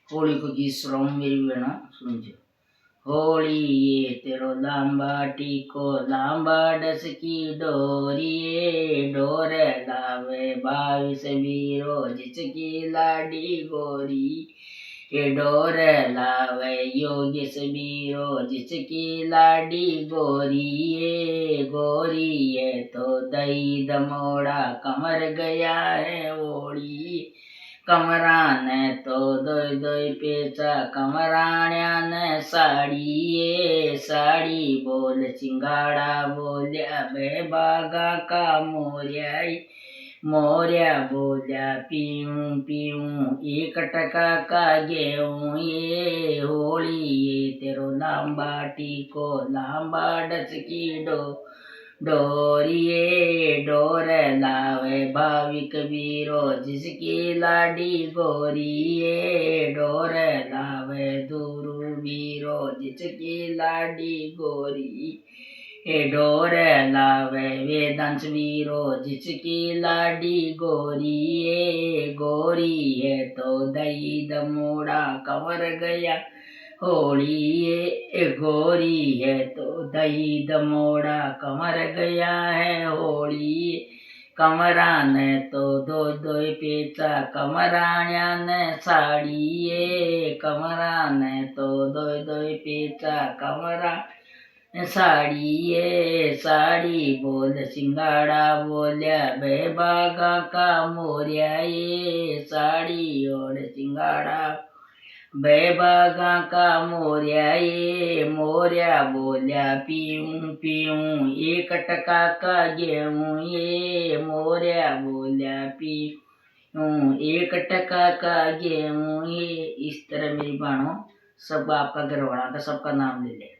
होली को गीत सुनाऊं मेरी बहनों, सुनजो। होली ये तेरो लांबा टीको लांबा डस की डोरिए, डोर लावे 22 वीरो जिसकी लाडी गोरी। ये डोर लावे योगेश वीरो जिसकी लाडी गोरी। ये गोरी ये तो दही दमोड़ा कमर गया है ओड़ी। कमराने तो दोय दोय पेचा कमराण्याने साडी। ये साडी बोल चिंगाड़ा बोल्या बे बागा का मोर्या। मोर्या बोल्या पीऊं पीऊं एक टका का गेहूं। ये होली ये तेरो लांबा टीको लांबा डस की डोरिए, डोर लावे भाविक वीरो जिसकी लाडी गोरिए। डोर लावे दूरू वीरो जिसकी लाडी गोरी। डोर लावे वेदांश वीरो जिसकी लाडी गोरी। गोरी है तो दही दमोड़ा कमर गया होली। ये गोरी है तो दही दमोड़ा कमर गया है होली। कमरा ने तो दो दोय पेचा कमराण्या ने साड़ी। ये कमरा ने तो दोय दोय पेचा कमरा साड़ी। ये साड़ी बोल सिंगाड़ा बोल्या बे बागा का मोर्या। ये साड़ी और सिंगाड़ा बे बागा का मोर्या। ये मोर्या बोल्या पीऊं पीऊं एक टका का गेहूं। ये मोर्या बोल्या पीऊं एक टका का गेहूं। ये इस तरह मेरी बहनों सब आपका घरवाला का सबका नाम ले ले।